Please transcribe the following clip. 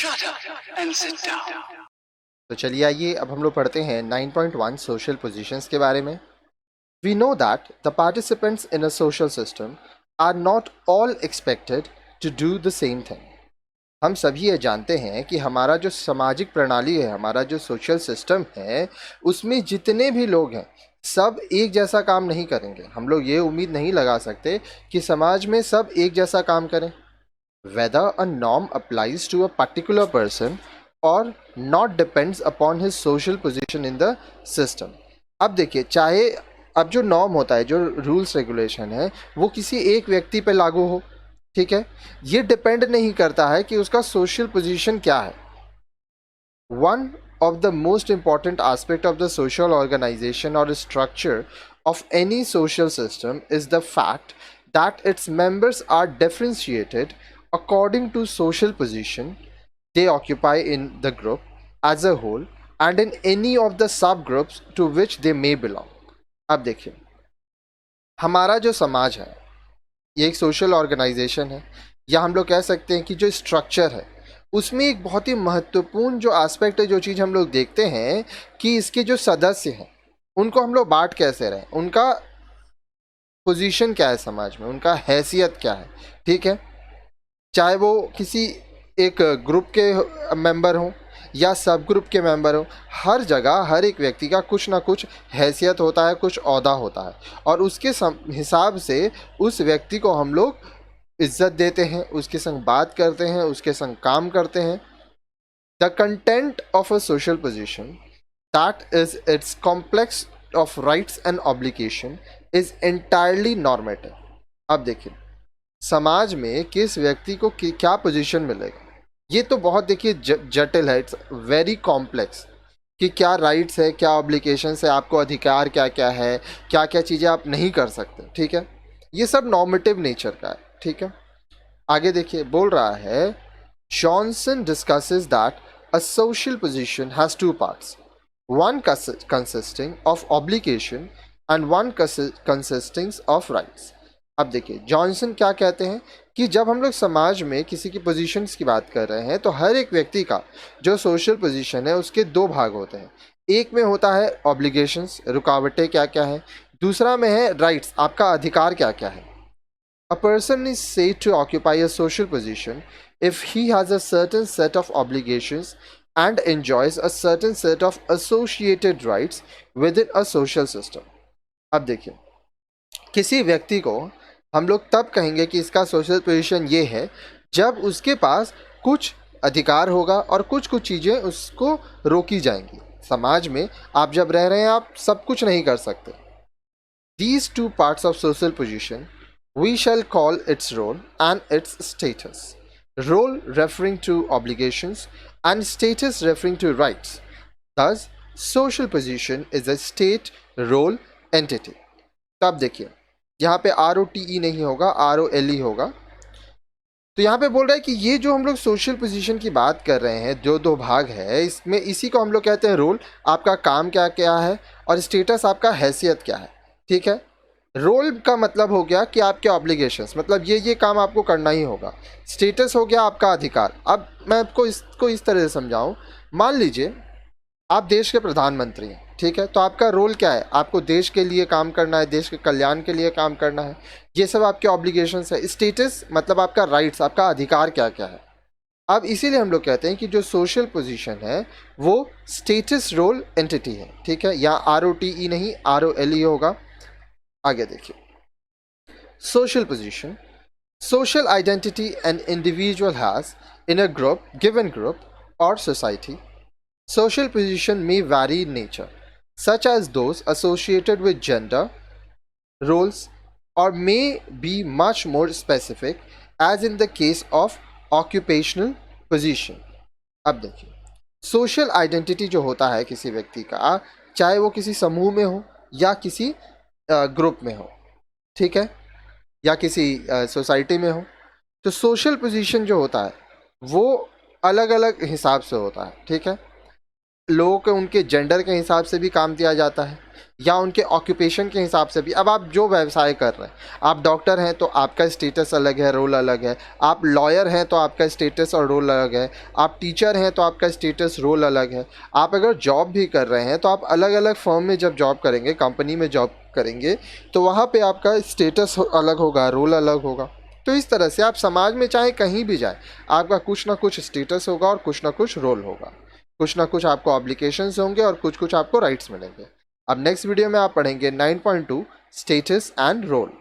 Shut up and sit down. तो चलिए आइए अब हम लोग पढ़ते हैं 9.1 सोशल पोजीशंस के बारे में। We know that the participants in a social system are not all expected to do the same thing. हम सभी ये जानते हैं कि हमारा जो सामाजिक प्रणाली है, हमारा जो सोशल सिस्टम है, उसमें जितने भी लोग हैं सब एक जैसा काम नहीं करेंगे। हम लोग ये उम्मीद नहीं लगा सकते कि समाज में सब एक जैसा काम करें। Whether a norm applies to a particular person or not depends upon his social position in the system. अब देखिए, चाहे अब जो नॉर्म होता है, जो रूल्स रेगुलेशन है, वो किसी एक व्यक्ति पे लागू हो, ठीक है, ये डिपेंड नहीं करता है कि उसका सोशल पोजीशन क्या है। One of the most important aspect of the social organization or structure of any social system is the fact that its members are differentiated according to social position they occupy in the group as a whole and in any of the subgroups to which they may belong. अब देखिए, हमारा जो समाज है ये एक social organisation है, या हम लोग कह सकते हैं कि जो स्ट्रक्चर है उसमें एक बहुत ही महत्वपूर्ण जो एस्पेक्ट है, जो चीज़ हम लोग देखते हैं कि इसके जो सदस्य हैं उनको हम लोग बांट कैसे रहे, उनका पोजीशन क्या है समाज में, उनका हैसियत क्या है, ठीक है, चाहे वो किसी एक ग्रुप के मेंबर हों या सब ग्रुप के मेंबर हों, हर जगह हर एक व्यक्ति का कुछ ना कुछ हैसियत होता है, कुछ ओहदा होता है, और उसके हिसाब से उस व्यक्ति को हम लोग इज्जत देते हैं, उसके संग बात करते हैं, उसके संग काम करते हैं। The content of a social position that is it's complex of rights and obligation is entirely normative. अब देखिए, समाज में किस व्यक्ति को क्या पोजीशन मिलेगा, ये तो बहुत देखिए जटिल है, इट्स वेरी कॉम्प्लेक्स, कि क्या राइट्स है, क्या ऑब्लिगेशंस है, आपको अधिकार क्या क्या है, क्या क्या चीज़ें आप नहीं कर सकते, ठीक है, ये सब नॉर्मेटिव नेचर का है, ठीक है। आगे देखिए, बोल रहा है Johnson discusses that a social position has two parts, one consisting of obligation and one consisting of rights. अब देखिए, जॉनसन क्या कहते हैं कि जब हम लोग समाज में किसी की पोजीशंस की बात कर रहे हैं तो हर एक व्यक्ति का जो सोशल पोजीशन है उसके दो भाग होते हैं। एक में होता है ऑब्लिगेशंस, रुकावटें क्या क्या है, दूसरा में है राइट्स, आपका अधिकार क्या क्या है। A person is said to occupy a social position if he has a certain set of obligations and enjoys a certain set of associated rights within a social system. अब देखिए, किसी व्यक्ति को हम लोग तब कहेंगे कि इसका सोशल पोजीशन ये है जब उसके पास कुछ अधिकार होगा और कुछ कुछ चीज़ें उसको रोकी जाएंगी। समाज में आप जब रह रहे हैं आप सब कुछ नहीं कर सकते। These two parts of social position we shall call its role and its status. Role referring to obligations and status referring to rights. Thus, social position is a state role entity. तब देखिए, यहाँ पे ROTE नहीं होगा, ROLE होगा। तो यहाँ पे बोल रहा है कि ये जो हम लोग सोशल पोजीशन की बात कर रहे हैं, जो दो भाग है, इसमें इसी को हम लोग कहते हैं रोल, आपका काम क्या क्या है, और स्टेटस आपका हैसियत क्या है, ठीक है। रोल का मतलब हो गया कि आपके ऑब्लिगेशंस, मतलब ये काम आपको करना ही होगा। स्टेटस हो गया आपका अधिकार। अब मैं आपको इसको इस तरह से समझाऊं, मान लीजिए आप देश के प्रधानमंत्री हैं, ठीक है, तो आपका रोल क्या है, आपको देश के लिए काम करना है, देश के कल्याण के लिए काम करना है, ये सब आपके ऑब्लिगेशंस है। स्टेटस मतलब आपका राइट्स, आपका अधिकार क्या क्या है। अब इसीलिए हम लोग कहते हैं कि जो सोशल पोजीशन है वो स्टेटस रोल एंटिटी है, ठीक है, यहाँ ROTE नहीं ROLE होगा। आगे देखिए, social position, social identity an individual has in a group, given group और society. Social position may vary in nature, such as those associated with gender roles, or may be much more specific, as in the case of occupational position. अब देखिए, social identity जो होता है किसी व्यक्ति का, चाहे वो किसी समूह में हो या किसी ग्रुप में हो, ठीक है, या किसी सोसाइटी में हो, तो सोशल पोजीशन जो होता है वो अलग अलग हिसाब से होता है, ठीक है। लोगों को उनके जेंडर के हिसाब से भी काम दिया जाता है या उनके ऑक्यूपेशन के हिसाब से भी। अब आप जो व्यवसाय कर रहे हैं, आप डॉक्टर हैं तो आपका स्टेटस अलग है, रोल अलग है। आप लॉयर हैं तो आपका स्टेटस और रोल अलग है। आप टीचर हैं तो आपका स्टेटस रोल अलग है। आप अगर जॉब भी कर रहे हैं तो आप अलग अलग फर्म में जब जॉब करेंगे, कंपनी में जॉब करेंगे, तो वहाँ पे आपका स्टेटस अलग होगा, रोल अलग होगा। तो इस तरह से आप समाज में चाहे कहीं भी जाए, आपका कुछ ना कुछ स्टेटस होगा और कुछ ना कुछ रोल होगा। कुछ ना कुछ आपको ऑब्लिगेशंस होंगे और कुछ कुछ आपको राइट्स मिलेंगे। अब नेक्स्ट वीडियो में आप पढ़ेंगे 9.2 स्टेटस एंड रोल।